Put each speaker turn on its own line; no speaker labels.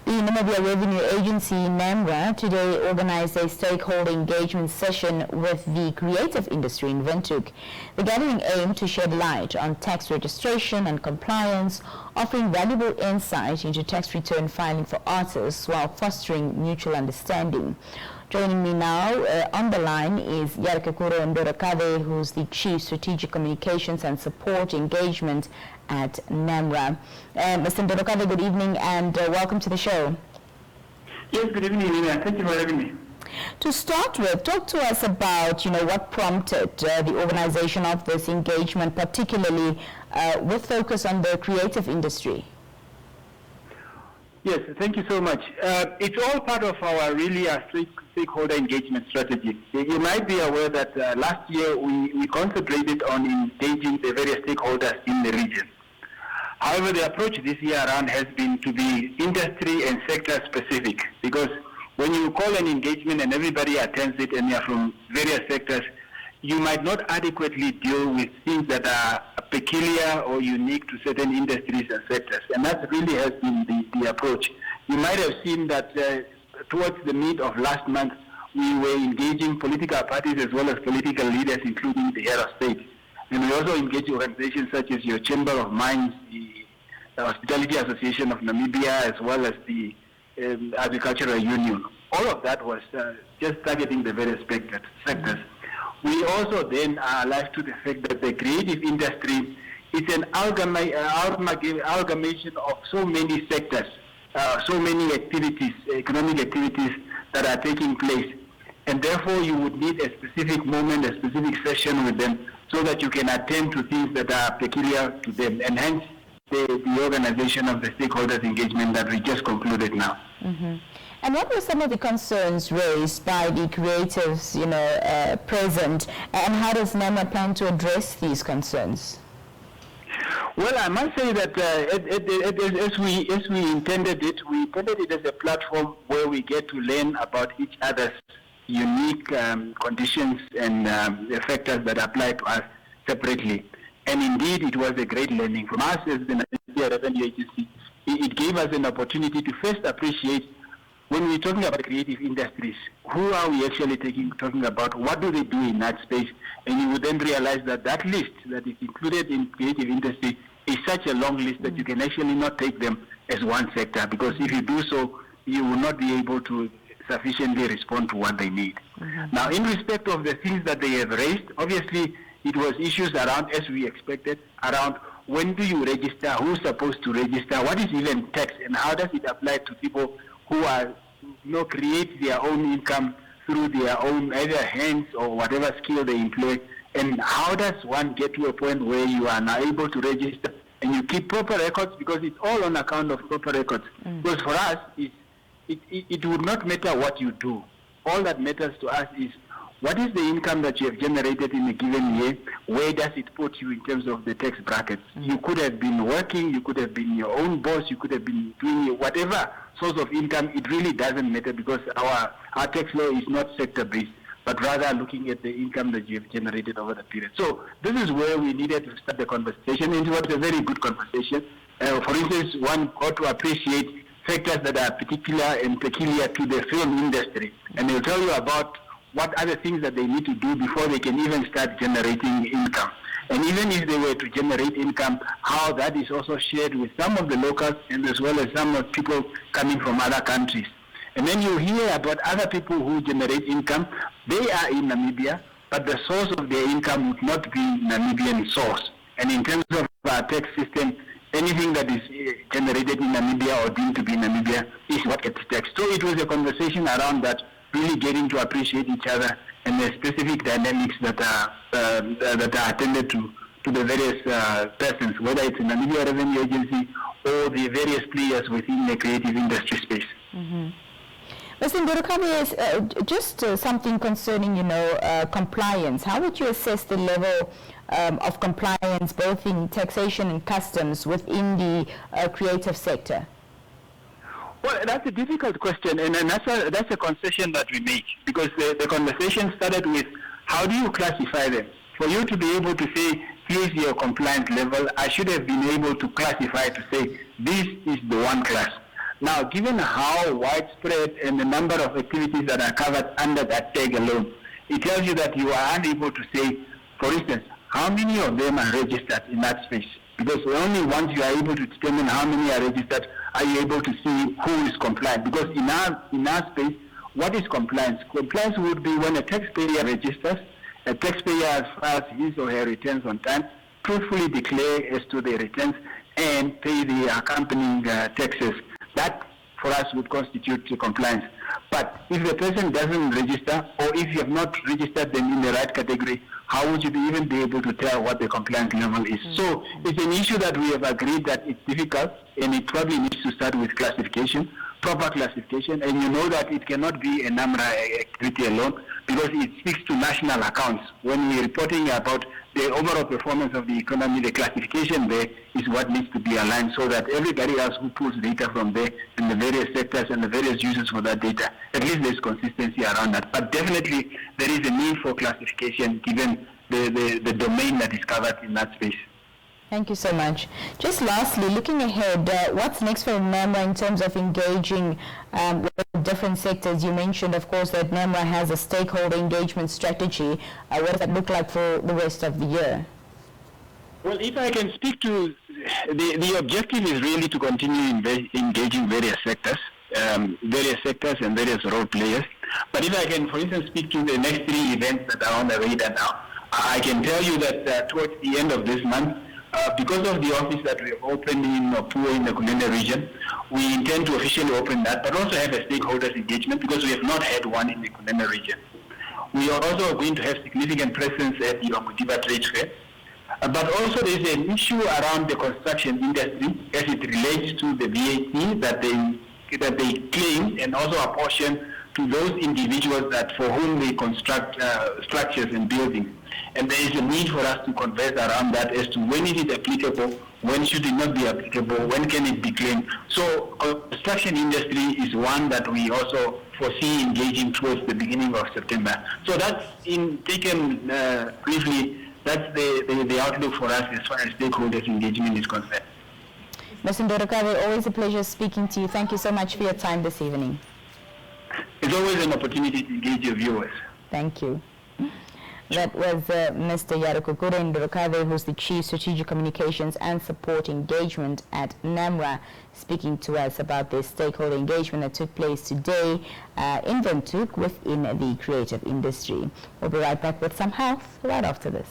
The Namibia Revenue Agency, NamRA, today organized a stakeholder engagement session with the creative industry in Windhoek. The gathering aimed to shed light on tax registration and compliance, offering valuable insight into tax return filing for artists while fostering mutual understanding. Joining me now on the line is Yarkekuro Ndorokade, who's the Chief Strategic Communications and Support Engagement at NamRA. Mr. Ndorokade, good evening and welcome to the show.
Yes, good evening, Nina. Thank you for having me.
To start with, talk to us about, what prompted the organization of this engagement, particularly with focus on the creative industry.
Yes, thank you so much. It's all part of our stakeholder engagement strategy. You might be aware that last year we concentrated on engaging the various stakeholders in the region. However, the approach this year around has been to be industry and sector specific, because when you call an engagement and everybody attends it and you're from various sectors, you might not adequately deal with things that are peculiar or unique to certain industries and sectors. And that really has been the approach. You might have seen that towards the mid of last month, we were engaging political parties as well as political leaders, including the head of state. And we also engaged organizations such as your Chamber of Mines, the Hospitality Association of Namibia, as well as the Agricultural Union. All of that was just targeting the various sectors. We also then are alive to the fact that the creative industry is an amalgamation of so many sectors, so many activities, economic activities that are taking place. And therefore you would need a specific moment, a specific session with them so that you can attend to things that are peculiar to them. And hence the organization of the stakeholders engagement that we just concluded now.
Mm-hmm. And what were some of the concerns raised by the creatives, present, and how does NamRA plan to address these concerns?
Well, I must say that as we intended it as a platform where we get to learn about each other's unique conditions and the factors that apply to us separately. And indeed, it was a great learning from us as the Namibia Revenue Agency. It gave us an opportunity to first appreciate, when we're talking about creative industries, who are we actually talking about? What do they do in that space? And you would then realize that that list that is included in creative industry is such a long list that you can actually not take them as one sector, because if you do so, you will not be able to sufficiently respond to what they need. Mm-hmm. Now, in respect of the things that they have raised, obviously it was issues around, as we expected, around when do you register, who's supposed to register, what is even tax, and how does it apply to people who are, create their own income through their own either hands or whatever skill they employ, and how does one get to a point where you are now able to register and you keep proper records, because it's all on account of proper records. Because for us, it would not matter what you do. All that matters to us is what is the income that you have generated in a given year, where does it put you in terms of the tax brackets. You could have been working, you could have been your own boss, you could have been doing whatever source of income. It really doesn't matter, because our tax law is not sector-based, but rather looking at the income that you have generated over the period. So this is where we needed to start the conversation, and it was a very good conversation. For instance, one ought to appreciate sectors that are particular and peculiar to the film industry, and they'll tell you about what other things that they need to do before they can even start generating income. And even if they were to generate income, how that is also shared with some of the locals and as well as some of people coming from other countries. And then you hear about other people who generate income. They are in Namibia, but the source of their income would not be Namibian source. And in terms of our tax system, anything that is generated in Namibia or deemed to be in Namibia is what gets taxed. So it was a conversation around that, really getting to appreciate each other and the specific dynamics that are attended to the various persons, whether it's in the Namibia Revenue Agency or the various players within the creative industry space.
Mm-hmm. Mr. Ndorokade, just something concerning, compliance. How would you assess the level of compliance, both in taxation and customs, within the creative sector?
Well, that's a difficult question, and that's a concession that we make, because the conversation started with how do you classify them? For you to be able to say, here's your compliance level, I should have been able to classify to say, this is the one class. Now, given how widespread and the number of activities that are covered under that tag alone, it tells you that you are unable to say, for instance, how many of them are registered in that space. Because only once you are able to determine how many are registered, are you able to see who is compliant. Because in our space, what is compliance? Compliance would be when a taxpayer registers, a taxpayer files his or her returns on time, truthfully declare as to the returns, and pay the accompanying taxes. That, for us, would constitute compliance. But if the person doesn't register, or if you have not registered them in the right category, how would you even be able to tell what the compliance level is? So it's an issue that we have agreed that it's difficult, and it probably needs to start with classification, proper classification, and you know that it cannot be a NamRA activity alone, because it speaks to national accounts. When we're reporting about the overall performance of the economy, the classification there is what needs to be aligned so that everybody else who pulls data from there in the various sectors and the various users for that data, at least there's consistency around that. But definitely there is a need for classification given the domain that is covered in that space.
Thank you so much. Just lastly, looking ahead, what's next for NamRA in terms of engaging with different sectors? You mentioned, of course, that NamRA has a stakeholder engagement strategy. What does that look like for the rest of the year?
Well, if I can speak to, the objective is really to continue engaging various sectors and various role players. But if I can, for instance, speak to the next 3 events that are on the radar now, I can tell you that towards the end of this month, because of the office that we have opened in Windhoek in the Kunene region, we intend to officially open that, but also have a stakeholders engagement because we have not had one in the Kunene region. We are also going to have significant presence at the Namibia Trade Fair. But also there is an issue around the construction industry as it relates to the VAT that they claim and also apportion to those individuals that for whom they construct structures and buildings. And there is a need for us to converse around that as to when is it applicable, when should it not be applicable, when can it be claimed. So construction industry is one that we also foresee engaging towards the beginning of September. So that's taken briefly, that's the outlook for us as far as stakeholders engagement is concerned.
Mr. Ndorokabe, always a pleasure speaking to you. Thank you so much for your time this evening.
It's always an opportunity to engage your viewers.
Thank you. That was Mr. Yarokokure Ndorokabe, who's the Chief Strategic Communications and Support Engagement at NamRA, speaking to us about the stakeholder engagement that took place today in Windhoek within the creative industry. We'll be right back with some health right after this.